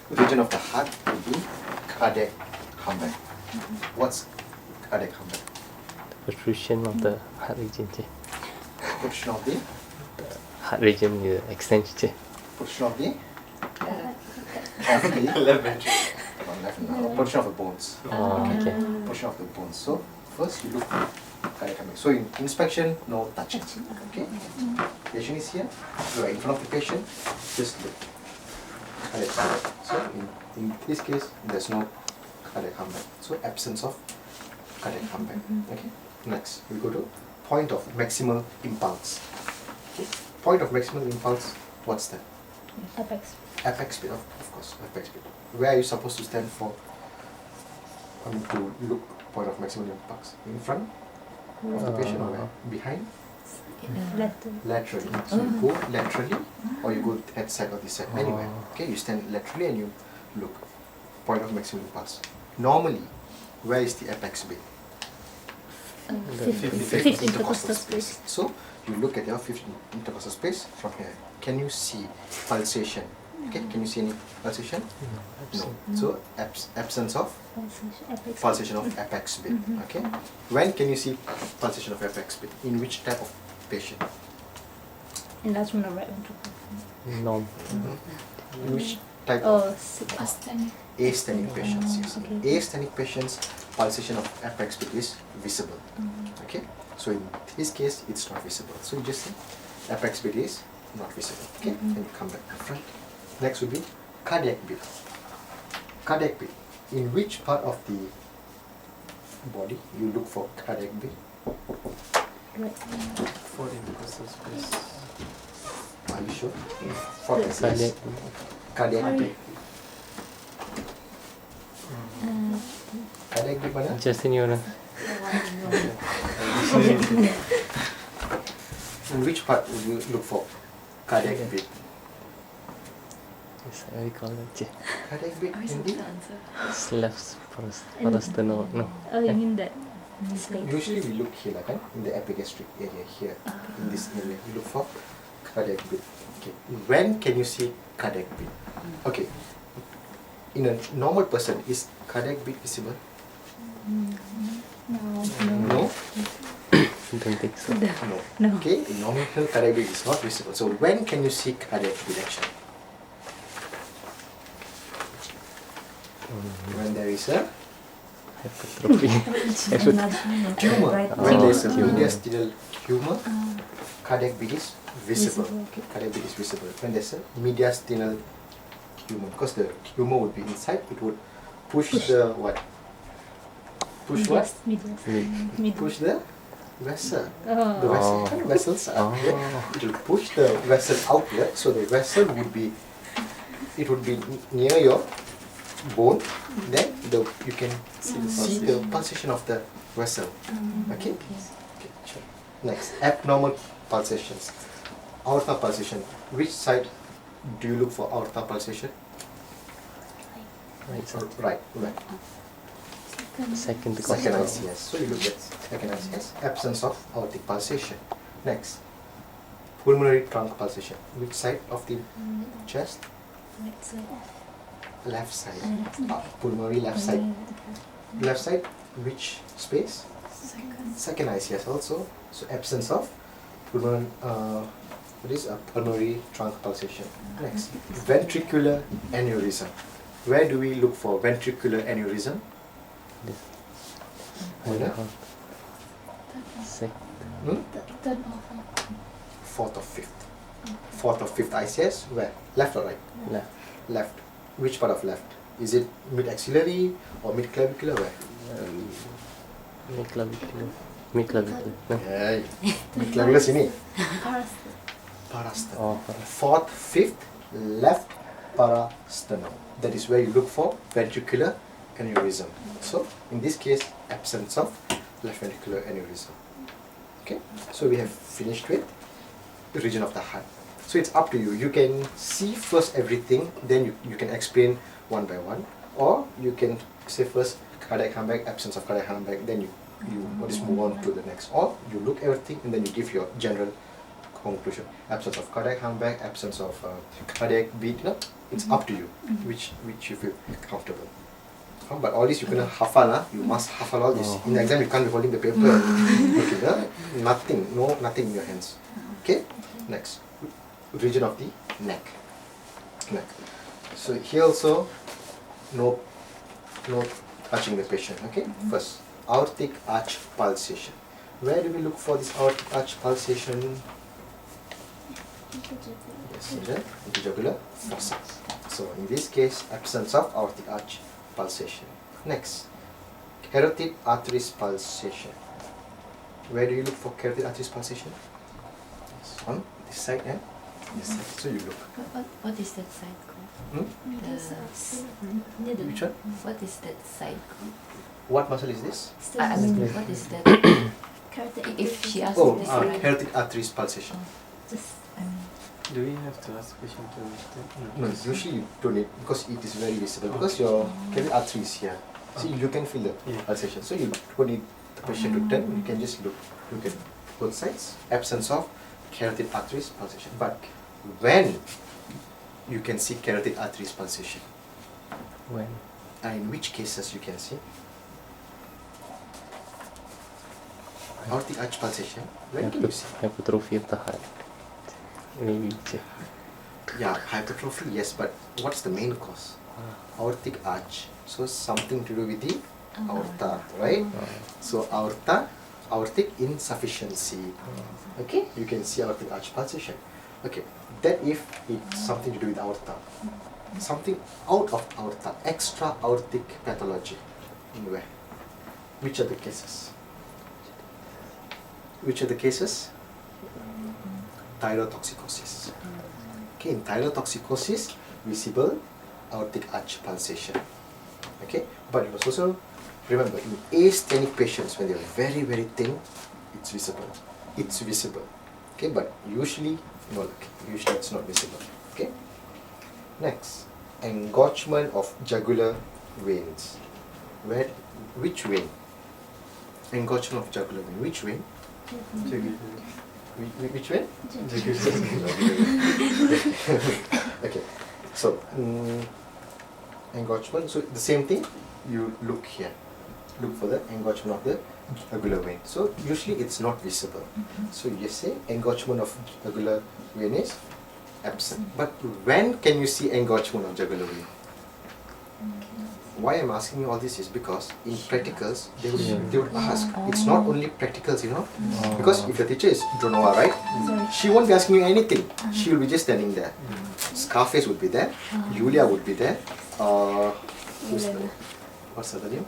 region of the heart will be cardiac comeback. What's cardiac comeback? Protrusion of the heart region je. Portion of the Heart region je extension je. portion of the Left ventricle. portion of the bones. Oh, okay. Portion of the bones. So first you look cardiac comeback. So in inspection, no touching. Okay. Patient is here. You are in front of the patient. Just look. Cardiac comeback. So in this case, there's no cardiac comeback. So absence of cardiac comeback. Okay. Next, we go to point of maximal impulse. Okay. Point of maximal impulse. What's that? Apex. Apex speed, of course, apex speed. Where are you supposed to stand for? To look point of maximum impulse. In front of the patient or where? Behind? Laterally. So you go laterally or you go that side or this side. Anywhere. Okay, you stand laterally and you look. Point of maximum impulse. Normally, where is the apex beat? Fifth intercostal space. So you look at your fifth intercostal space from here. Can you see pulsation? Okay, can you see any pulsation? No. So absence of pulsation of apex beat. Okay. When can you see pulsation of apex beat? In which type of patient? Enlargement of right ventricle. Norm. In which type of asthenic patients? Yes. Asthenic patients, pulsation of apex beat is visible. Okay. So in this case, it's not visible. So you just say apex beat is not visible. Okay. Then you come back to front. Next will be cardiac beat. Cardiac beat. In which part of the body you look for cardiac beat? For the intercostal space. Are you sure? For the Cardiac. cardiac beat. Cardiac beat mana? Just in your In which part would you look for cardiac beat? Yes, I recall that je. Cardiac beat in the It's left for us to know. No. Oh, you mean that space? usually we look here like in the epigastric area here. In this area we look for cardiac beat. Okay. When can you see cardiac beat? Okay. In a normal person, is cardiac beat visible? No. Don't think so. No. Okay. In normal cardiac beat is not visible. So when can you see cardiac beat action? When there is a Hypertrophy. tumor. When there is a mediastinal tumor, cardiac beat is visible. Cardiac beat is visible. When there's a mediastinal tumor, because the tumor would be inside, it would push the what? Push what? Push the vessel. The vessel. Kind of vessels are here. It will push the vessel outward, so the vessel would be, it would be near your bone. Then you can see the pulsation of the vessel. Okay. Okay. Sure. Next, abnormal pulsations. Aorta pulsation. Which side do you look for aorta pulsation? Right side. Right. Second Second ICS. So you look at second ICS. Absence of aortic pulsation. Next, pulmonary trunk pulsation. Which side of the chest? Left side. Pulmonary left side. Left side. Which space? Second ICS also. So absence of pulmonary. What is a pulmonary trunk pulsation? Next, ventricular aneurysm. Where do we look for ventricular aneurysm? Fourth or fifth. Fourth or fifth ICS. Where? Left or right? Left. Left. Which part of left? Is it mid-axillary or mid-clavicular? Where? Mid-clavicular. Mid-clavicular. No. Yeah, mid-clavicular sini. Parasternum. Oh, Fourth, fifth, left parasternum. That is where you look for ventricular aneurysm. So, in this case, absence of left ventricular aneurysm. Okay, so we have finished with the region of the heart. So it's up to you. You can see first everything, then you can explain one by one, or you can say first cardiac comeback, absence of cardiac comeback, then you just move on to the next, or you look everything and then you give your general conclusion. Absence of cardiac humpback, absence of cardiac beat. It's up to you, which you feel comfortable. But all this you cannot hafal. You must hafal all this. In the exam you can't be holding the paper. Okay, nothing in your hands. Okay, next, region of the neck. So here also, no touching the patient. Okay, first, aortic arch pulsation. Where do we look for this aortic arch pulsation? Yes, in the jugular fossa. So in this case, absence of aortic arch pulsation. Next, carotid arteries pulsation. Where do you look for carotid arteries pulsation? On this side and this side. So you look. What is that side called? Which one? What is that side called? What muscle is this? I mean, what is that? If she asks Oh, this, right? carotid arteries pulsation. Do we have to ask question to understand? No, usually you don't need, because it is very visible. Because your carotid artery is here, so you can feel the pulsation. So you don't need the patient to turn. You can just look at both sides. Absence of carotid arteries pulsation. But when you can see carotid arteries pulsation? When? In which cases you can see? Aortic arch pulsation. When can you see? Hypertrophy of the heart. Maybe. Yeah, hypertrophy, yes, but what's the main cause? Aortic arch. So something to do with the aorta, right? So aortic insufficiency. Okay, you can see aortic arch pulsation. Okay, that if it's something to do with aorta. Something out of aorta, extra aortic pathology. In where? Which are the cases? Thyrotoxicosis. Okay, in thyrotoxicosis, visible aortic arch pulsation. Okay, but you must also remember, in asthenic patients, when they are very, very thin, it's visible. Okay, but usually it's not visible. Okay. Next, engorgement of jugular veins. Which vein? Engorgement of jugular vein. Which vein? Which vein? Okay. So, engorgement. So the same thing. You look here. Look for the engorgement of the jugular vein. So usually it's not visible. So you say engorgement of jugular vein is absent. But when can you see engorgement of jugular vein? Why I'm asking you all this is because in practicals they would ask. It's not only practicals, because if the teacher is Dronova, right? She won't be asking you anything. She will be just standing there. Scarface would be there. Julia would be there. What's the other name?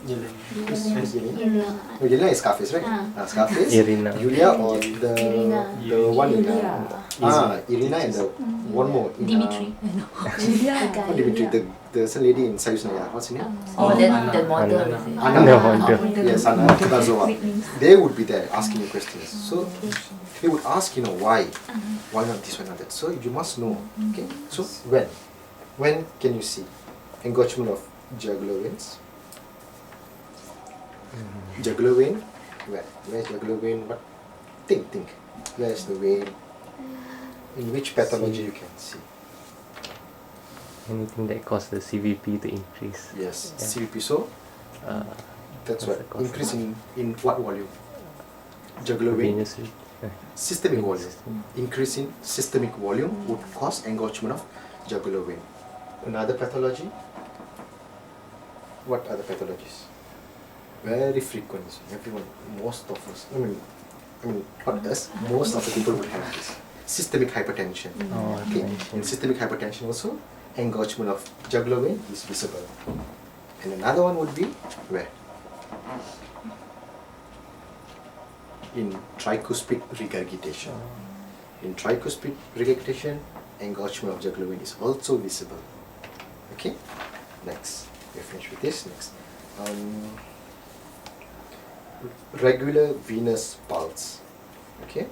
Yelena is Scarface, right? Scarface, Irina. Julia, or the one in Irina and the one more in Dimitri. not Dimitri, the some lady in Sayusnaya. What's her name? Oh, that model. Anna. Is it? Anna. Yes, Anna Tibazova. They would be there asking you questions. So they would ask, why not this, why not that. So you must know. Okay. So when can you see engorgement of jugular veins? Jugular vein, where's jugular vein? What? Think. Where's the vein? In which pathology you can see? Anything that causes the CVP to increase. Yes, Yeah. CVP. So that's what the cause? increase in what volume? Jugular vein. Venous. Systemic volume. Increase in systemic volume would cause engorgement of jugular vein. Another pathology. What other pathologies? Very frequent. Everyone, most of us. I mean, not us. Most of the people would have this. Systemic hypertension. Okay. In systemic hypertension also, engorgement of jugular vein is visible. And another one would be where? In tricuspid regurgitation. In tricuspid regurgitation, engorgement of jugular vein is also visible. Okay. Next, we finish with this. Next, regular venous pulse. Okay,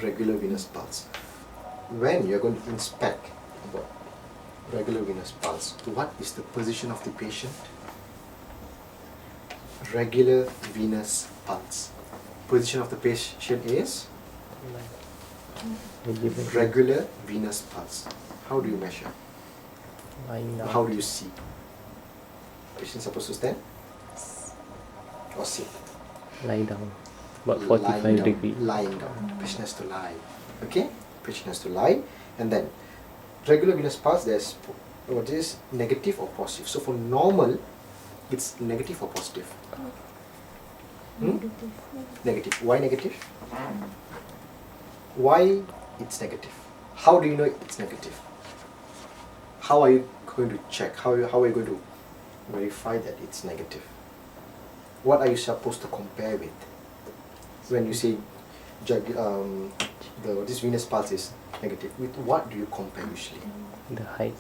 regular venous pulse. When you are going to inspect about regular venous pulse, what is the position of the patient? Regular venous pulse. Position of the patient is Regular venous pulse. How do you measure? Lying down. How do you see? Patient supposed to stand or sit? Lie down. About Lying 45 down, degrees. Lying down. Patient has to lie. Okay? Patient has to lie. And then regular venous pulse, there's what is negative or positive. So for normal, it's negative or positive? Negative. Why negative? Why it's negative? How do you know it's negative? How are you going to check? How are you going to verify that it's negative? What are you supposed to compare with? When you say this venous pulse is negative, with what do you compare usually? The height.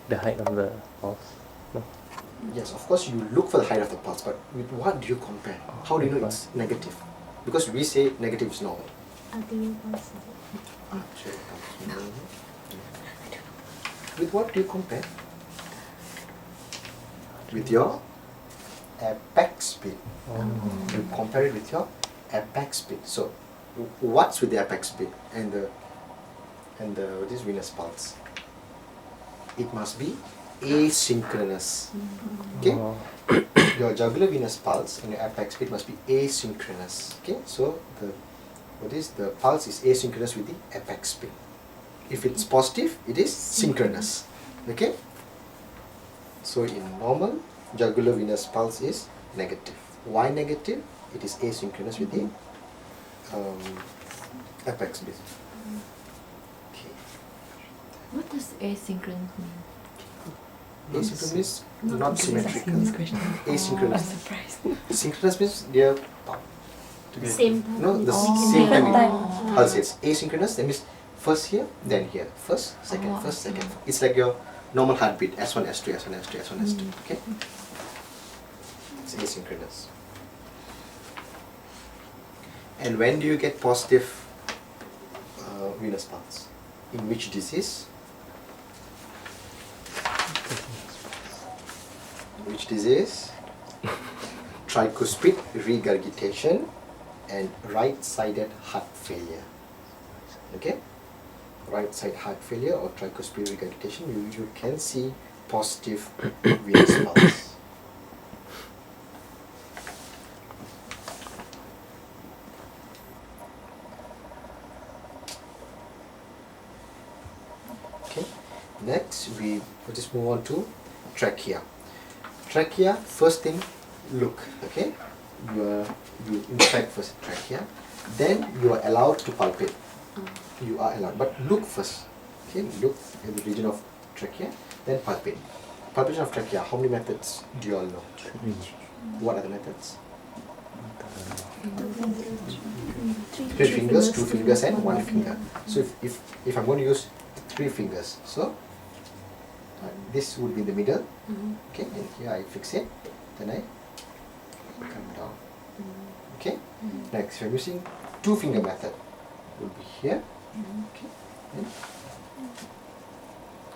The height of the pulse. No. Yes, of course you look for the height of the pulse, but with what do you compare? How do you know it's negative? Because we say negative is normal. Arterial pulse. With what do you compare? With your apex speed. You compare it with your apex speed. So, what's with the apex speed and the this venous pulse? It must be asynchronous. Okay, your jugular venous pulse and your apex speed must be asynchronous. Okay, so the pulse is asynchronous with the apex speed. If it's positive, it is synchronous. Okay. So in normal, jugular venous pulse is negative. Why negative? It is asynchronous with the apex beat. Okay. What does asynchronous mean? Asynchronous means not symmetrical. I'm Asynchronous. surprised. Synchronous means they are Same time. no the same time. Pulses. Asynchronous, that means first here, then here. First, second, first, second. It's like your normal heartbeat. S1, S2, S1, S2, S1, S2. Okay. It's asynchronous. And when do you get positive venous pulse? In which disease? Which disease? Tricuspid regurgitation and right-sided heart failure. Okay? Right side heart failure or tricuspid regurgitation, you can see positive venous pulse. Okay. Next, we just move on to trachea. Trachea, first thing, look. Okay, you inspect first trachea, then you are allowed to palpate. You are allowed, but look first. Okay, look in the region of trachea, then palpate. Palpation of trachea. How many methods do you all know? What are the methods? 3 fingers, 2 fingers, and 1 finger. So if I'm going to use 3 fingers, so this would be in the middle. Okay, and here I fix it, then I come down. Okay, next I'm using 2 finger method. Will be here. Okay, and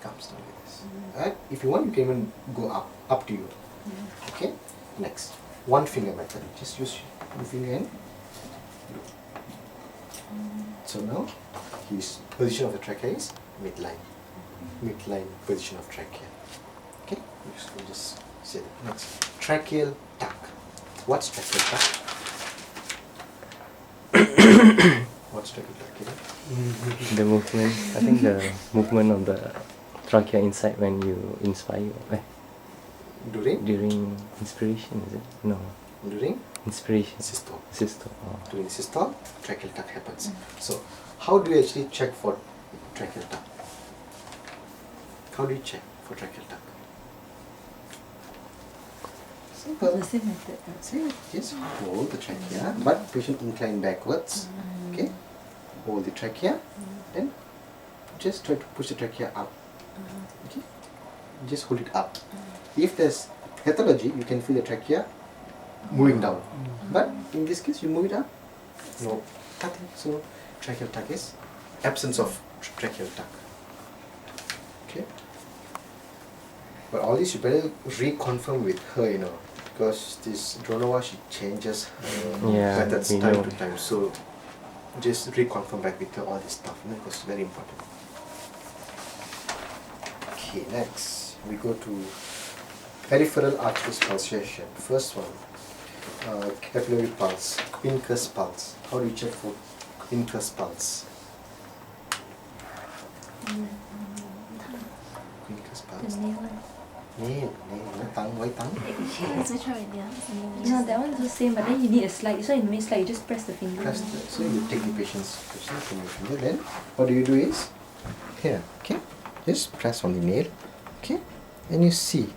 comes down like this. Alright, if you want, you can even go up to you. Okay, next 1 finger method. Just use your finger and do. So now his position of the trachea is midline. Midline position of trachea. Okay, we'll just say that. Next, tracheal tuck. What's tracheal tuck? What's tracheal tuck? The movement. I think the movement of the trachea inside when you inspire. During inspiration, is it? No. During Inspiration. systole. Systole. Oh. During systole, tracheal tuck happens. So, how do you actually check for tracheal tuck? How do you check for tracheal tuck? Simple. The same method. See, just hold the trachea, but patient incline backwards. Okay, hold the trachea, then just try to push the trachea up. Okay, just hold it up. If there's pathology, you can feel the trachea moving down. But in this case, you move it up. No, nothing. So tracheal tuck is absence of tracheal tuck. Okay. But all this you better reconfirm with her, you know, because this Dronova, she changes her methods time to time. So just reconfirm back with all this stuff, because it's very important. Okay, next we go to peripheral arteries pulsation. First one, capillary pulse, Quincus pulse. How do you check for Quincus pulse? Quincus pulse. Nail, tongue, white tongue. No, that one is the same, but then you need a slide. So in the main slide, you just press the finger. So you take the patient's pressure from your finger. Then what do you do is here, okay? Just press on the nail, okay? And you see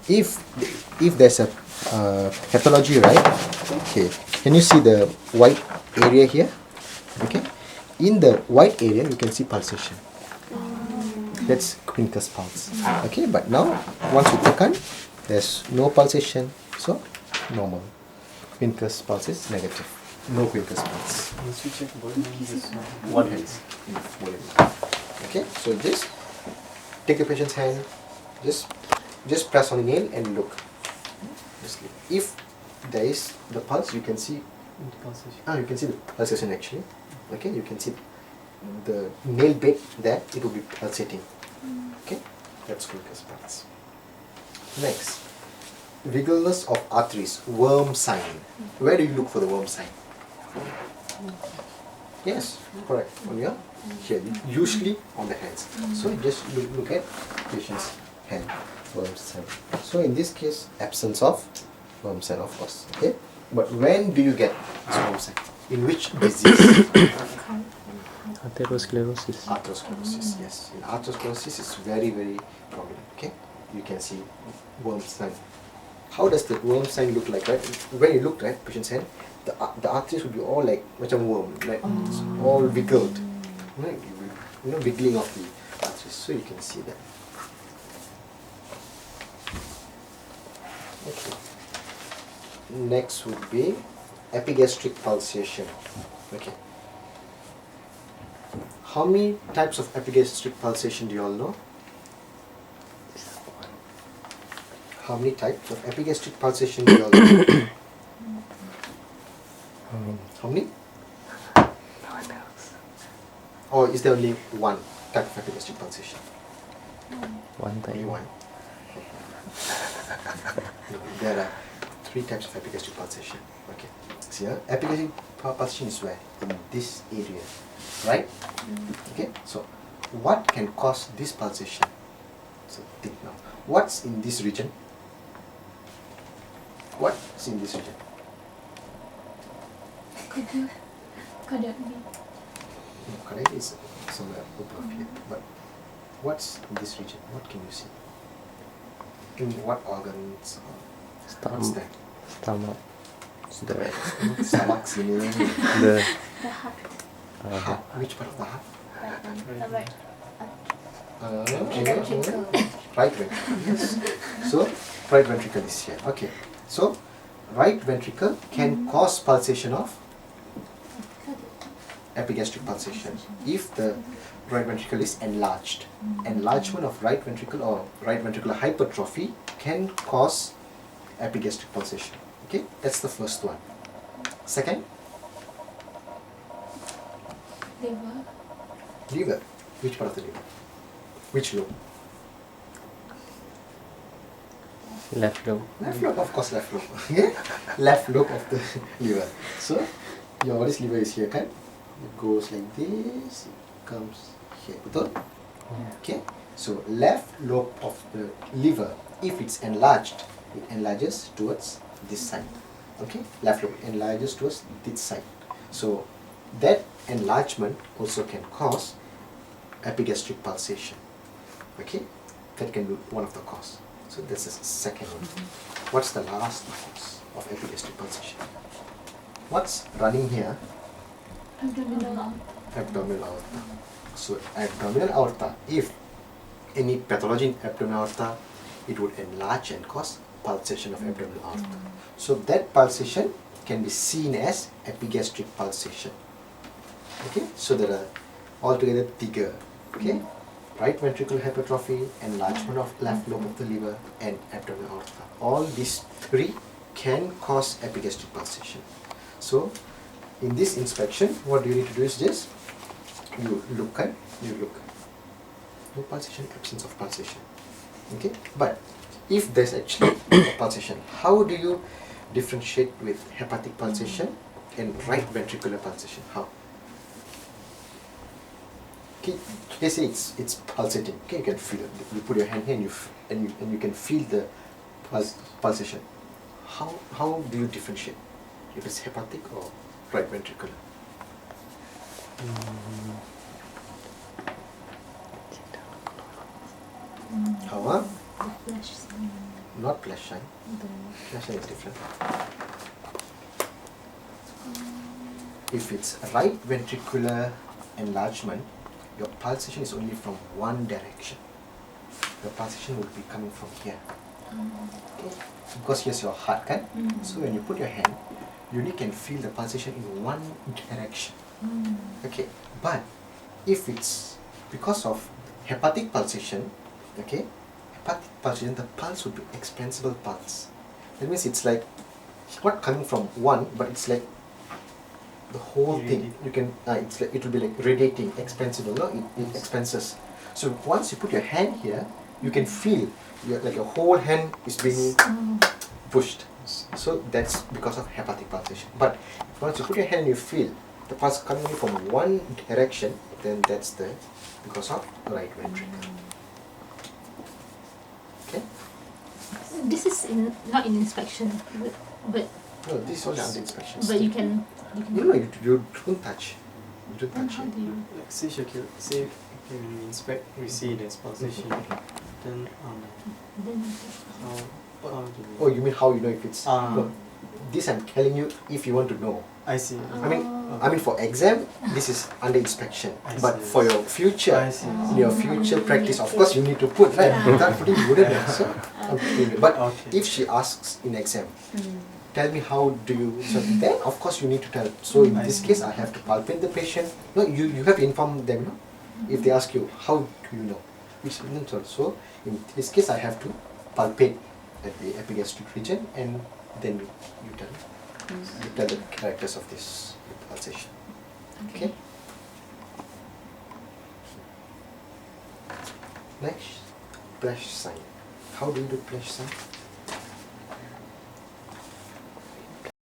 if there's a pathology, right? Okay. Can you see the white area here? Okay. In the white area, you can see pulsation. That's Quincus pulse. Okay, but now once you tekan, there's no pulsation, so normal. Quincus pulse is negative. No Quincus pulse. Once you check both hands, it's One hand. Okay, so just take the patient's hand, just press on the nail and look. Just look. If there is the pulse, you can see. pulsation. You can see the pulsation actually. Okay, you can see the nail bed there, it will be pulsating. Okay, that's Quincus pulse. Next, vigorous of arteries, worm sign. Where do you look for the worm sign? Yes, correct. On your here, usually on the hands. So you just look at patient's hand, worm sign. So in this case, absence of worm sign, of course. Okay, but when do you get this worm sign? In which disease? Atherosclerosis. Atherosclerosis, yes. In atherosclerosis, it's very, very common. Okay, you can see worm sign. How does the worm sign look like? Right, when you look at patient's hand, the arteries will be all like macam worm, like it's all wiggled, right? Wiggling of the arteries, so you can see that. Okay. Next would be epigastric pulsation. Okay. How many types of epigastric pulsation do you all know? How many types of epigastric pulsation do you all know? How many? Or is there only one type of epigastric pulsation? One type. Only one. No, there are 3 types of epigastric pulsation. Okay. See, epigastric pulsation is where? In this area, right? Okay. So, what can cause this pulsation? So, think now. What's in this region? What's in this region? Cardiac beat. No, cardiac is somewhere above here. But what's in this region? What can you see? In what organs? What's that? Stomach. Stomach, sini. The The heart. Heart. Which part of the heart? Right. Ventricle. Right ventricle. Yes. So right ventricle is here. Okay. So right ventricle can cause pulsation of epigastric pulsation if the right ventricle is enlarged. Enlargement of right ventricle or right ventricular hypertrophy can cause epigastric pulsation. Okay, that's the first one. Second, Liver. liver. Which part of the liver? Which lobe? left lobe. Left lobe, of course, left lobe. Okay, left lobe of the liver. So your this liver is here, kan? It goes like this. It comes here. Betul? Okay. So left lobe of the liver, if it's enlarged, it enlarges towards this side. Okay. Left lobe enlarges towards this side. So that enlargement also can cause epigastric pulsation. Okay. That can be one of the cause. So this is the second one. What's the last cause of epigastric pulsation? What's running here? Abdominal. Abdominal aorta. So abdominal aorta, if any pathology in abdominal aorta, it would enlarge and cause pulsation of abdominal aorta. So that pulsation can be seen as epigastric pulsation. Okay, so there are altogether 3. Okay, right ventricular hypertrophy, enlargement of left lobe of the liver, and abdominal aorta. All these 3 can cause epigastric pulsation. So in this inspection, what you need to do is just you look at no pulsation, absence of pulsation. Okay, but if there's actually a pulsation, how do you differentiate with hepatic pulsation and right ventricular pulsation? How? Okay, they say it's pulsating. Okay, you can feel it. You put your hand here and you can feel the pulsation. How do you differentiate if it's hepatic or right ventricular? How? The flash sign. Not flash sign. The Flash sign is different. If it's right ventricular enlargement, your pulsation is only from one direction. The pulsation will be coming from here. Okay? Because here's your heart, kan? So when you put your hand, you only can feel the pulsation in one direction. Okay, but if it's because of hepatic pulsation, okay, hepatic pulsation, the pulse would be expansible pulse. That means it's like not coming from one, but it's like the whole thing. You can it's like it will be like radiating, expansible. No, it expanses. So once you put your hand here, you can feel like your whole hand is being pushed. So that's because of hepatic pulsation. But once you put your hand, you feel the pulse coming from one direction, then that's because of right ventricle. Okay? This is not in inspection, but No, this is only under inspection. but you can No, you don't touch. You don't then touch how it. do you Like say Shakil, say when we inspect, we see there's pulsation. Then then how do we? Oh, you mean how you know if it's? Ah. No, this I'm telling you if you want to know. I see. I mean for exam, this is under inspection. I But see. for your future, I see. in your future practice, of course you need to put, right? Without putting, you wouldn't answer. But Okay. if she asks in exam, tell me how do you, so then of course you need to tell. So in I this see. case, I have to palpate the patient. No, you have to inform them, no? If they ask you, how do you know? Which, so in this case, I have to palpate at the epigastric region, and then you tell the characters of this pulsation. Okay. Next, flash sign. How do you do flash sign?